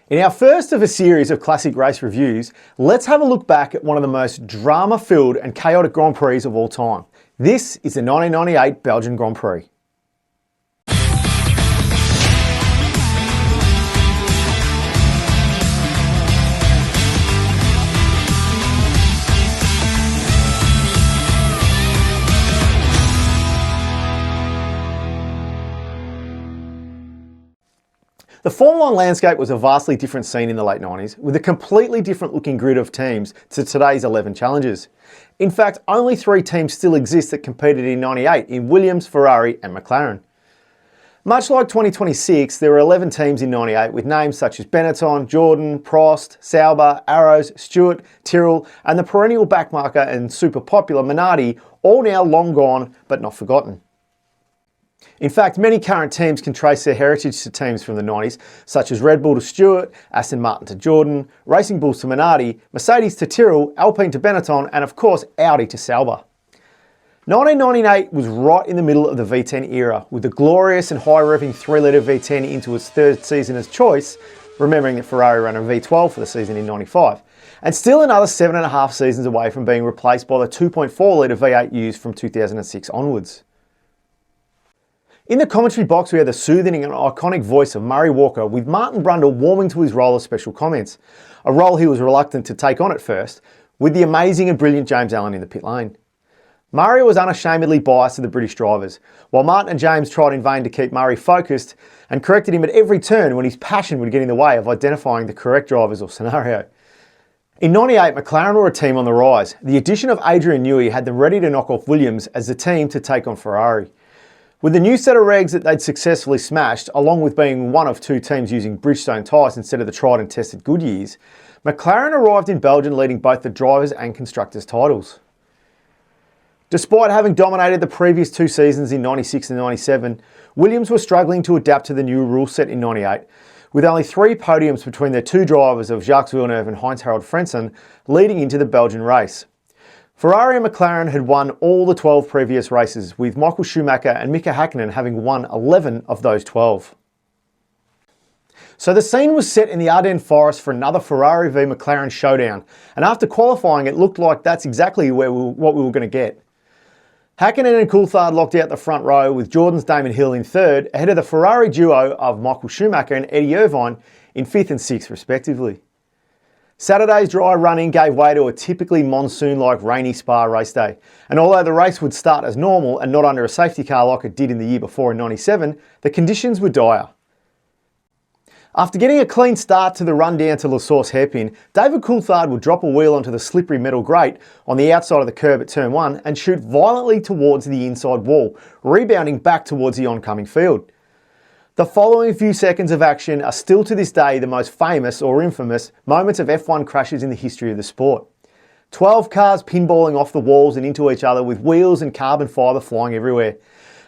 In our first of a series of classic race reviews, let's have a look back at one of the most drama-filled and chaotic Grand Prix of all time. This is the 1998 Belgian Grand Prix. The Formula 1 landscape was a vastly different scene in the late 90s, with a completely different looking grid of teams to today's 11 challengers. In fact, only 3 teams still exist that competed in 98 in Williams, Ferrari and McLaren. Much like 2026, there were 11 teams in 98 with names such as Benetton, Jordan, Prost, Sauber, Arrows, Stewart, Tyrrell and the perennial backmarker and super popular Minardi, all now long gone but not forgotten. In fact, many current teams can trace their heritage to teams from the 90s, such as Red Bull to Stewart, Aston Martin to Jordan, Racing Bulls to Minardi, Mercedes to Tyrrell, Alpine to Benetton, and of course Audi to Sauber. 1998 was right in the middle of the V10 era, with the glorious and high-revving 3-litre V10 into its 3rd season as choice, remembering that Ferrari ran a V12 for the season in 95, and still another 7.5 seasons away from being replaced by the 2.4-litre V8 used from 2006 onwards. In the commentary box, we had the soothing and iconic voice of Murray Walker, with Martin Brundle warming to his role of special comments, a role he was reluctant to take on at first, with the amazing and brilliant James Allen in the pit lane. Murray was unashamedly biased to the British drivers, while Martin and James tried in vain to keep Murray focused and corrected him at every turn when his passion would get in the way of identifying the correct drivers or scenario. In 98, McLaren were a team on the rise. The addition of Adrian Newey had them ready to knock off Williams as the team to take on Ferrari. With the new set of regs that they'd successfully smashed, along with being one of 2 teams using Bridgestone tyres instead of the tried and tested Goodyears, McLaren arrived in Belgium leading both the drivers and constructors titles. Despite having dominated the previous 2 seasons in 96 and 97, Williams were struggling to adapt to the new rule set in 98, with only 3 podiums between their 2 drivers of Jacques Villeneuve and Heinz-Harald Frentzen leading into the Belgian race. Ferrari and McLaren had won all the 12 previous races, with Michael Schumacher and Mika Häkkinen having won 11 of those 12. So the scene was set in the Ardennes Forest for another Ferrari v McLaren showdown, and after qualifying it looked like that's exactly what we were going to get. Häkkinen and Coulthard locked out the front row, with Jordan's Damon Hill in 3rd, ahead of the Ferrari duo of Michael Schumacher and Eddie Irvine in 5th and 6th respectively. Saturday's dry running gave way to a typically monsoon-like rainy Spa race day, and although the race would start as normal and not under a safety car like it did in the year before in 97, the conditions were dire. After getting a clean start to the run down to La Source hairpin, David Coulthard would drop a wheel onto the slippery metal grate on the outside of the curb at turn 1 and shoot violently towards the inside wall, rebounding back towards the oncoming field. The following few seconds of action are still to this day the most famous or infamous moments of F1 crashes in the history of the sport. 12 cars pinballing off the walls and into each other with wheels and carbon fibre flying everywhere.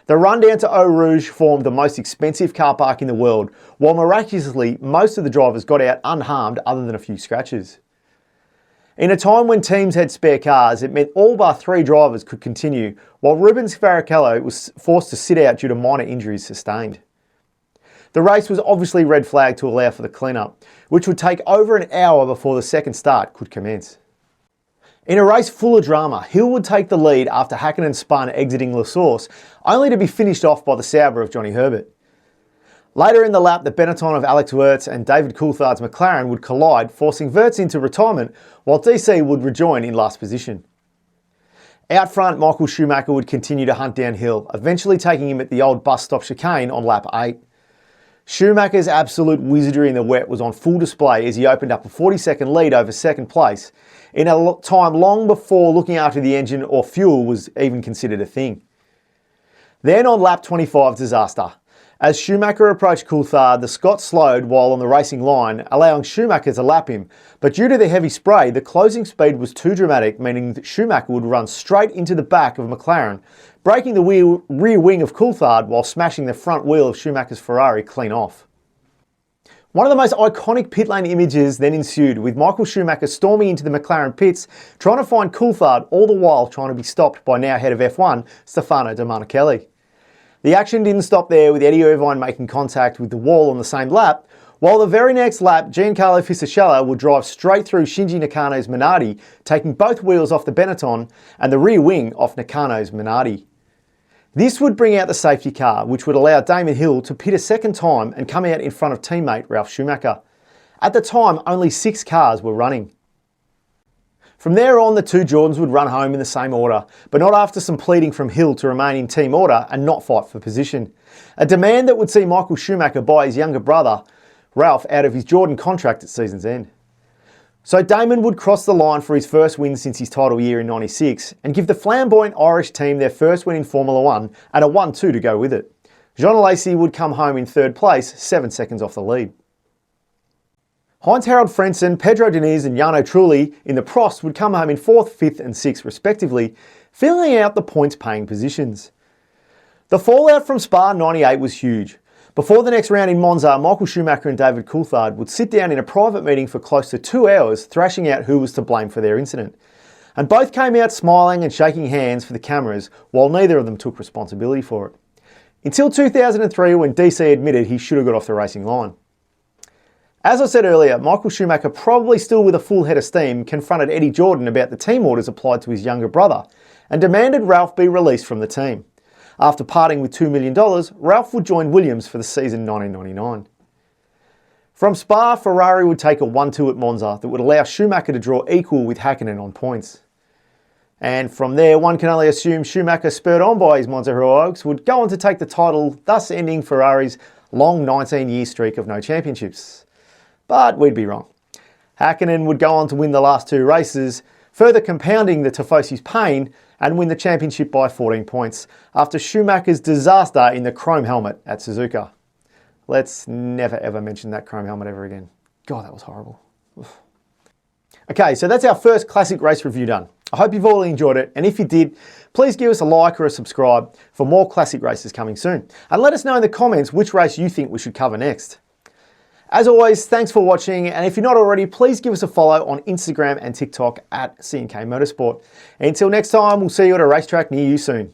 The run down to Eau Rouge formed the most expensive car park in the world, while miraculously most of the drivers got out unharmed other than a few scratches. In a time when teams had spare cars, it meant all but 3 drivers could continue, while Rubens Barrichello was forced to sit out due to minor injuries sustained. The race was obviously red flagged to allow for the clean-up, which would take over an hour before the second start could commence. In a race full of drama, Hill would take the lead after Häkkinen spun exiting La Source, only to be finished off by the Sauber of Johnny Herbert. Later in the lap, the Benetton of Alex Wurz and David Coulthard's McLaren would collide, forcing Wurz into retirement, while DC would rejoin in last position. Out front, Michael Schumacher would continue to hunt down Hill, eventually taking him at the old bus stop chicane on lap 8. Schumacher's absolute wizardry in the wet was on full display as he opened up a 40-second lead over second place, in a time long before looking after the engine or fuel was even considered a thing. Then on lap 25, disaster. As Schumacher approached Coulthard, the Scot slowed while on the racing line, allowing Schumacher to lap him, but due to the heavy spray, the closing speed was too dramatic, meaning that Schumacher would run straight into the back of McLaren, breaking the rear wing of Coulthard while smashing the front wheel of Schumacher's Ferrari clean off. One of the most iconic pit lane images then ensued, with Michael Schumacher storming into the McLaren pits, trying to find Coulthard, all the while trying to be stopped by now head of F1, Stefano Domenicali. The action didn't stop there, with Eddie Irvine making contact with the wall on the same lap, While the very next lap, Giancarlo Fisichella would drive straight through Shinji Nakano's Minardi, taking both wheels off the Benetton and the rear wing off Nakano's Minardi. This would bring out the safety car, which would allow Damon Hill to pit a second time and come out in front of teammate Ralf Schumacher. At the time, only 6 cars were running. From there on, the two Jordans would run home in the same order, but not after some pleading from Hill to remain in team order and not fight for position. A demand that would see Michael Schumacher buy his younger brother, Ralf, out of his Jordan contract at season's end. So Damon would cross the line for his first win since his title year in '96 and give the flamboyant Irish team their first win in Formula 1 and a 1-2 to go with it. Jean Alesi would come home in third place, 7 seconds off the lead. Heinz-Harald Frentzen, Pedro Diniz and Jarno Trulli in the Prost would come home in 4th, 5th and 6th respectively, filling out the points-paying positions. The fallout from Spa '98 was huge. Before the next round in Monza, Michael Schumacher and David Coulthard would sit down in a private meeting for close to 2 hours, thrashing out who was to blame for their incident. And both came out smiling and shaking hands for the cameras, while neither of them took responsibility for it. Until 2003, when DC admitted he should have got off the racing line. As I said earlier, Michael Schumacher, probably still with a full head of steam, confronted Eddie Jordan about the team orders applied to his younger brother and demanded Ralf be released from the team. After parting with $2 million, Ralf would join Williams for the season 1999. From Spa, Ferrari would take a 1-2 at Monza that would allow Schumacher to draw equal with Häkkinen on points. And from there, one can only assume Schumacher, spurred on by his Monza heroics, would go on to take the title, thus ending Ferrari's long 19-year streak of no championships. But we'd be wrong. Häkkinen would go on to win the last 2 races, further compounding the Tifosi's pain and win the championship by 14 points after Schumacher's disaster in the chrome helmet at Suzuka. Let's never ever mention that chrome helmet ever again. God, that was horrible. Oof. Okay, so that's our first classic race review done. I hope you've all enjoyed it, and if you did, please give us a like or a subscribe for more classic races coming soon. And let us know in the comments which race you think we should cover next. As always, thanks for watching, and if you're not already, please give us a follow on Instagram and TikTok at CNK Motorsport. And until next time, we'll see you at a racetrack near you soon.